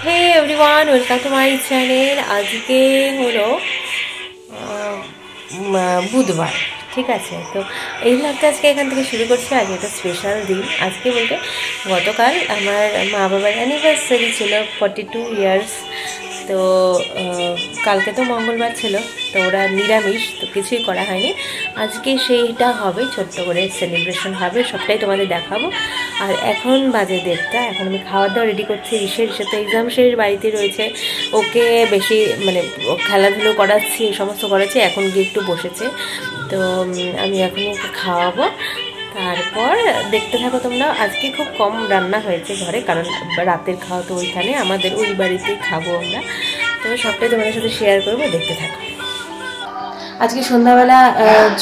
Hey everyone, welcome to my channel. আজকে হলো বুধবার, ঠিক আছে। তো এই ব্লগটা আজকে এখান থেকে শুরু করছি। আজ একটা স্পেশাল দিন। আজকে বলতে গতকাল আমার মা বাবার অ্যানিভার্সারি ছিল, 42 ইয়ার্স। তো কালকে তো মঙ্গলবার ছিল, তো ওরা নিরামিষ, তো কিছুই করা হয়নি। আজকে সেইটা হবে, ছোট্ট করে সেলিব্রেশন হবে, সবটাই তোমাদের দেখাবো। আর এখন বাজে 1:30, এখন আমি খাওয়া দাওয়া রেডি করছি। ঋষের তো এক্সাম শেষ, বাড়িতে রয়েছে, ওকে বেশি মানে খেলাধুলো করাচ্ছি, এই সমস্ত করাচ্ছি। এখন গিয়ে একটু বসেছে, তো আমি এখন ওকে খাওয়াবো। তারপর দেখতে থাকো তোমরা। আজকে খুব কম রান্না হয়েছে ঘরে, কারণ রাতের খাওয়া তো ওইখানে আমাদের ওই বাড়িতেই খাবো আমরা। তো সবটাই তোমাদের সাথে শেয়ার করবো, দেখতে থাকো। আজকে সন্ধ্যাবেলা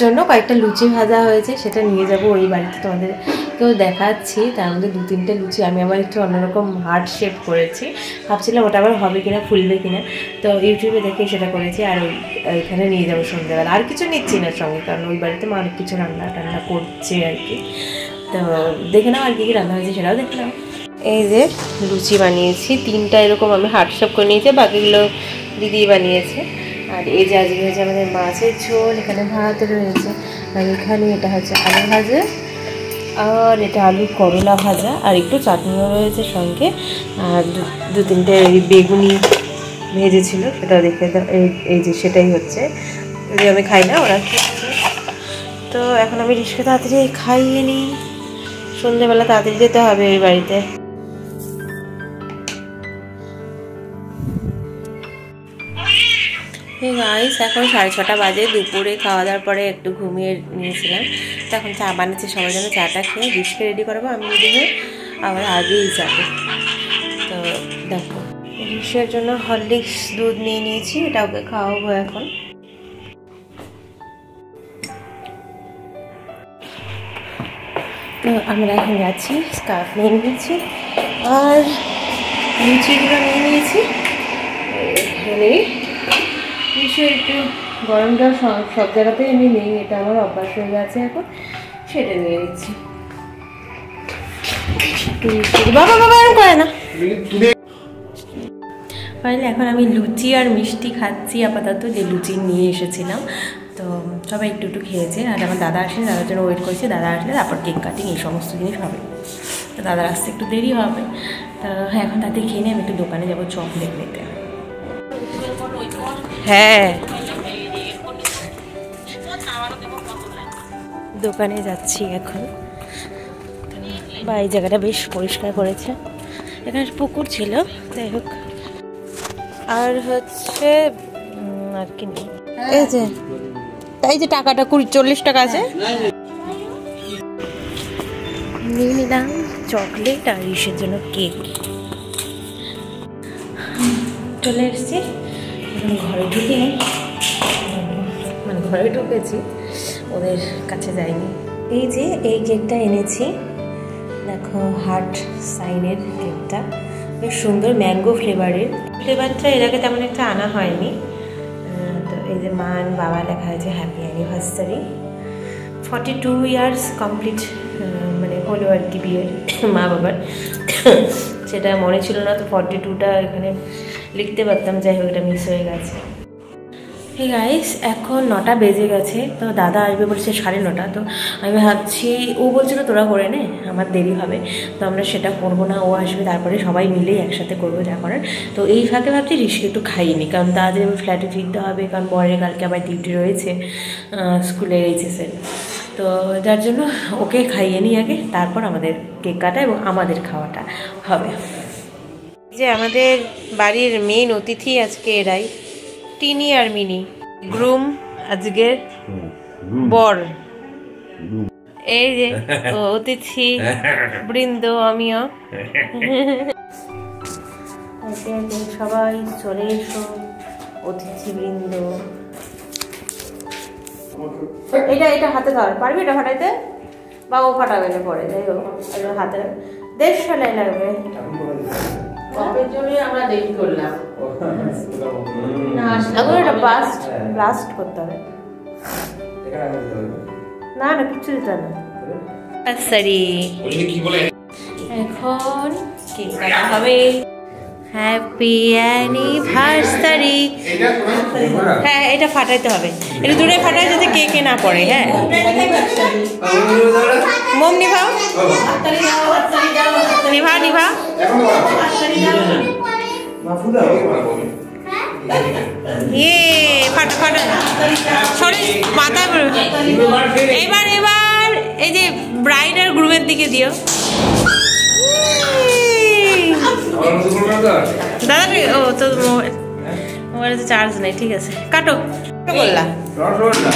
জন্য কয়েকটা লুচি ভাজা হয়েছে, সেটা নিয়ে যাব ওই বাড়িতে, তোমাদেরকেও দেখাচ্ছি। তার মধ্যে 2-3টে লুচি আমি আবার একটু অন্যরকম হার্ট শেপ করেছি, ভাবছিলাম ওটা আবার হবে কিনা, ফুলবে কিনা। তো ইউটিউবে দেখে সেটা করেছি, আর ওইখানে নিয়ে যাবো সন্ধ্যাবেলা। আর কিছু নিচ্ছি না সঙ্গে, কারণ ওই বাড়িতে মা অনেক কিছু রান্না টান্না করছে আর কি। তো দেখে নাও আর কি কী রান্না হয়েছে, সেটাও দেখে নাও। এই যে লুচি বানিয়েছি 3টা, এরকম আমি হার্ট শেপ করে নিয়েছি, বাকিগুলো দিদি বানিয়েছে। আর এই যে আজকে হয়েছে আমাদের মাছের ঝোল, এখানে ভাত রয়েছে, আর এখানে এটা হচ্ছে আলু ভাজা, আর এটা আলু করলা ভাজা, আর একটু চাটনিও রয়েছে সঙ্গে। আর 2-3টে বেগুনি ভেজেছিল, সেটাও দেখে এই যে সেটাই হচ্ছে, যদি আমি খাই না, ওরা খেয়েছে। তো এখন আমি রিস্কে তাড়াতাড়ি খাইয়ে নিই, সন্ধ্যেবেলা তাড়াতাড়ি যেতে হবে ওই বাড়িতে। গাইস, এখন 6:30 বাজে, দুপুরে খাওয়া দাওয়ার পরে একটু ঘুমিয়ে নিয়েছিলাম। তো এখন চা বানাচ্ছি সবার জন্য, চাটা খেয়ে রিস্কে রেডি করাবো, আমি রেডি হয়ে আবার আগেই যাবো। তো দেখো, রিস্কের জন্য হরলিক্স দুধ নিয়ে নিয়েছি, এটা ওকে খাওয়াবো এখন। তো আমরা এখন যাচ্ছি, স্কার্ফ নিয়ে নিয়েছি আর লুচিগুলো নিয়ে নিয়েছি। এখানে বিষয় একটু গরম জল সব জায়গাতেই আমি নেই, এটা আমার অভ্যাস হয়ে গেছে এখন, সেটা নিয়ে নিচ্ছি। বাবা বাবা এরকম করে না। তাহলে এখন আমি লুচি আর মিষ্টি খাচ্ছি আপাতত, যে লুচি নিয়ে এসেছিলাম। তো সবাই একটু একটু খেয়েছে, আর আমার দাদা আসেনি, দাদার জন্য ওয়েট করেছি। দাদা আসলে তারপর কেক কাটিং এই সমস্ত জিনিস হবে। তো দাদার আসতে একটু দেরি হবে। তো এখন তাতে খেয়ে নিয়ে আমি একটু দোকানে যাবো চকলেট নিতে। হ্যাঁ, দোকানে যাচ্ছি এখন। বা এই জায়গাটা বেশ পরিষ্কার করেছে, এখানে পুকুর ছিল, যাই হোক। আর হচ্ছে আর কি নেই, এই যে তাই যে টাকাটা 40 টাকা আছে, নিয়ে নিলাম চকলেট আর ইসের জন্য কেক। চলে এসছি, এখন ঘরে ঢুকে মানে ঘরে ঢুকেছি, ওদের কাছে যাইনি। এই যে এই কেকটা এনেছি, দেখো হার্ট সাইনের কেকটা, বেশ সুন্দর, ম্যাঙ্গো ফ্লেভারের। ফ্লেভারটা এর আগে তেমন একটা আনা হয়নি। তো এই যে মা আর বাবা লেখা হয়েছে হ্যাপি অ্যানিভার্সারি, 42 ইয়ার্স কমপ্লিট মানে হলো আর কি বিয়ের মা বাবার। সেটা মনে ছিল না, তো 42টা এখানে লিখতে পারতাম, যাই হোক এটা মিস হয়ে গেছে। হে গাইস, এখন 9টা বেজে গেছে, তো দাদা আসবে বলছে 9:30। তো আমি ভাবছি, ও বলছিল তোরা করে নে, আমার দেরি হবে, তো আমরা সেটা করবো না, ও আসবে তারপরে সবাই মিলেই একসাথে করবো যা করার। তো এই ফাঁকে ভাবছি ঋষিকে একটু খাইয়ে নিই, কারণ তাড়াতাড়ি আমি ফ্ল্যাটে ফিরতে হবে, কারণ বরের কালকে আবার ডিউটি রয়েছে স্কুলে এইচএসের। তো যার জন্য ওকে খাইয়ে নিই আগে, তারপর আমাদের কেক কাটা এবং আমাদের খাওয়াটা হবে। যে আমাদের বাড়ির মেন অতিথি আজকে এরাই, টিনি আর মিনি। গ্রুম আজকের বর, এই যে অতিথি বৃন্দ, আমিও। সবাই চলে এসো অতিথি বৃন্দ। এটা এটা হাতে ধর, পারবি এটা ফাটাইতে? বাবু ফাটাবে না পরে, যাই হোক হাতে 1.5 সেলাই লাগবে। আমরা দেরি করলাম, এখন এটা ব্লাস্ট করতে হবে। না না কিছু দিতে হবে না। সরি, এখন কেক কাটা হবে। Happy anniversary. হ্যাঁ এটা ফাটাইতে হবে, এটা দূরে ফাটাই যাতে কেকে না পড়ে। হ্যাঁ মোম নিভাও, নিভা নিভা। ইয়ে ফাটা ফাটা সরে মাথা। এবার এবার এই যে ব্রাইড আর গ্রুমের দিকে দিও। দাদা ও তো মোবাইলে তো চার্জ নেই। ঠিক আছে কাটো। রসগোল্লা,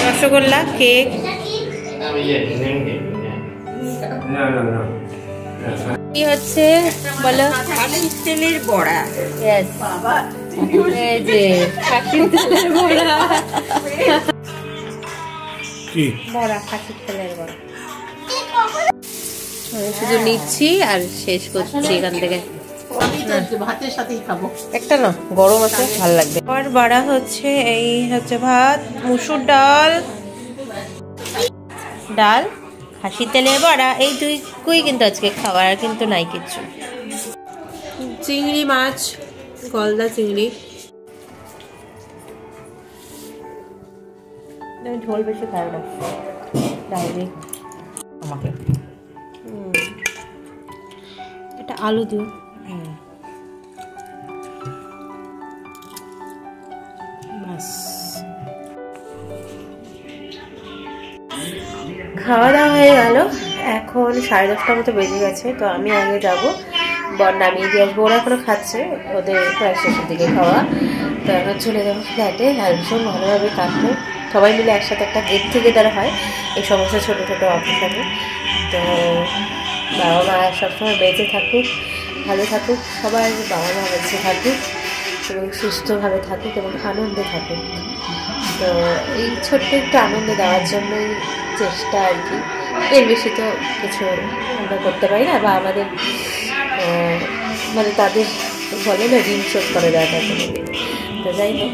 রসগোল্লা, কেক। কি হচ্ছে বলো? খাসির তেলের বড়া। এই যে খাসির তেলের বড়া, বড়া খাসির তেলের বড়া। শুধু নিচ্ছি আর শেষ করছি এখান থেকে। ভাতের সাথেই খাবো। একটা না গরম আছে ভালো লাগবে। আর বড়া হচ্ছে এই হচ্ছে ভাত, মুসুর ডাল, ডাল, খাসির তেলের বড়া, এই দুইকুই কিন্তু আজকে খাবার, আর কিন্তু নাই কিছু। চিংড়ি মাছ, গলদা চিংড়ি। ঝোল বেশি খায় না ডাইরে আমাকে। এটা আলু দিও। খাওয়া দাওয়া হয়ে গেল, এখন 10:30 মতো বেজে গেছে। তো আমি আগে যাবো, বর নামিয়ে দিয়ে আসবো। ওরা এখনো খাচ্ছে, ওদের প্রায় শেষের দিকে খাওয়া। তো এখন চলে যাবো ফ্ল্যাটে। আর ভীষণ ভালোভাবে কাটলো, সবাই মিলে একসাথে একটা গেট টুগেদার হয় এই সমস্ত ছোটো ছোটো অফিসারে। তো বাবা মা সবসময় বেঁচে থাকুক, ভালো থাকুক, সবাই বাবা মা বেঁচে থাকুক এবং সুস্থভাবে থাকুক এবং আনন্দে থাকুক। তো এই ছোট্ট একটু আনন্দ দেওয়ার জন্যই চেষ্টা আর কি, এর বেশি তো কিছু আমরা করতে পারি না। বা আমাদের মানে তাদের বলে না ঋণ শোধ করে দেওয়া থাকে। তো যাই হোক,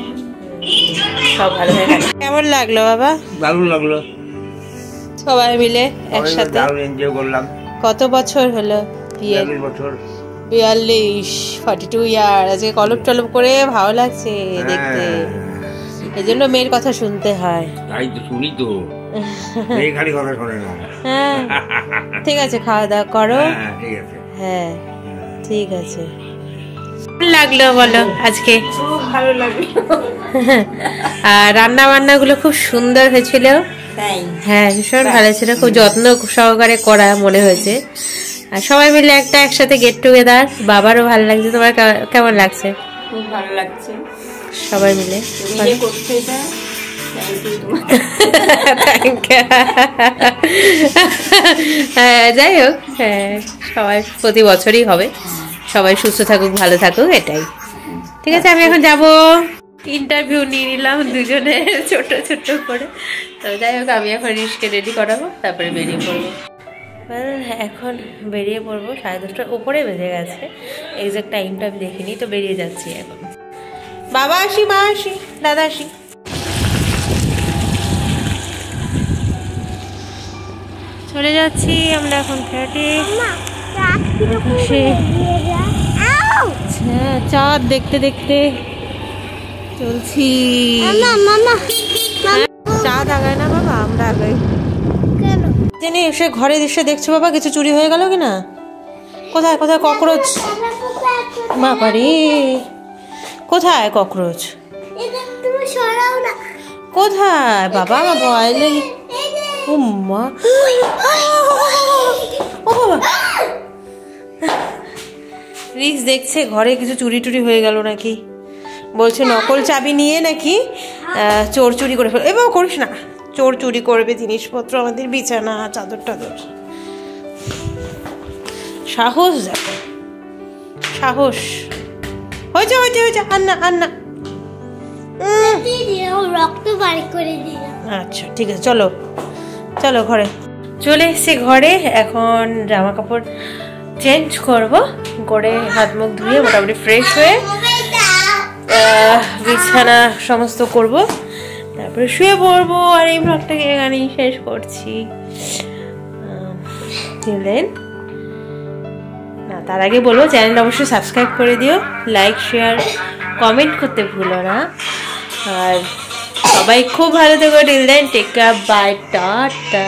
সব ভালো হয়ে গেল। কেমন লাগলো বাবা? দারুণ লাগলো, সবাই মিলে একসাথে এনজয় করলাম। কত বছর হলো বিয়ে? 42 বছর। 42 ইয়ার। আজকে কলপ টলপ করে ভালো লাগছে দেখতে, এই জন্য মেয়ের কথা শুনতে হয়। তাই তো শুনি তো, এই খালি কথা শোনে না। হ্যাঁ ঠিক আছে, খাওয়া দাওয়া করো। ঠিক আছে। হ্যাঁ ঠিক আছে। লাগলো বলো আজকে? খুব ভালো লাগলো। আর রান্না বান্না গুলো খুব সুন্দর হয়েছিল। হ্যাঁ ভীষণ ভালো ছিল, খুব যত্ন সহকারে করা মনে হয়েছে। আর সবাই মিলে একটা একসাথে গেট টুগেদার, বাবারও ভালো লাগছে। তোমার কেমন লাগছে? খুব ভালো লাগছে সবাই মিলে করতে। এটা হ্যাঁ যাই হোক, হ্যাঁ সবাই প্রতি বছরই হবে। সবাই সুস্থ থাকুক, ভালো থাকুক, এটাই। ঠিক আছে, আমি এখন যাব। ইন্টারভিউ নিয়ে নিলাম দুজনে ছোট ছোট করে। তো যাই হোক, আমি এখন রিস্কে রেডি করাবো, তারপরে বেরিয়ে পড়বো। এখন বেরিয়ে পড়বো, 10:30টার উপরে বেজে গেছে। এক্সাক্ট টাইমটা আমি দেখিনি, তো বেরিয়ে যাচ্ছি এখন। বাবা আসি, মা আসি, দাদা আসি। চলে যাচ্ছি আমরা এখন ফ্ল্যাটে। চাঁদ দেখতে দেখতে চলছি। চাঁদ আগায় না বাবা, আমরা আগাই। জানি সে ঘরে এসে দেখছো বাবা কিছু চুরি হয়ে গেল কিনা। কোথায় কোথায় ককরোচ? বাবারে কোথায় ককরোচ? কোথায় বাবা? আমার ভয় লেগে। ও মা, ও বাবা, রিক্স দেখছে ঘরে কিছু চুরি টুরি হয়ে গেল নাকি। বলছে নকল চাবি নিয়ে নাকি চোর চুরি করে ফেল। এবার করিস না, চোর চুরি করবে জিনিসপত্র, আমাদের বিছানা চাদর টাদর। সাহস দেখো, সাহস। হয়েছে হয়েছে হয়েছে, আন্না আন্না। আচ্ছা ঠিক আছে, চলো চলো ঘরে। চলে এসছি ঘরে, এখন জামা কাপড় চেঞ্জ করবো, করে হাত মুখ ধুয়ে মোটামুটি ফ্রেশ হয়ে বিছানা সমস্ত করব, তারপরে শুয়ে পড়বো। আর এই ব্লগটাকে এখানেই শেষ করছি। তার আগে বলবো চ্যানেলটা অবশ্যই সাবস্ক্রাইব করে দিও, লাইক শেয়ার কমেন্ট করতে ভুলো না। আর সবাই খুব ভালো থেকো, till then take care, bye, tata.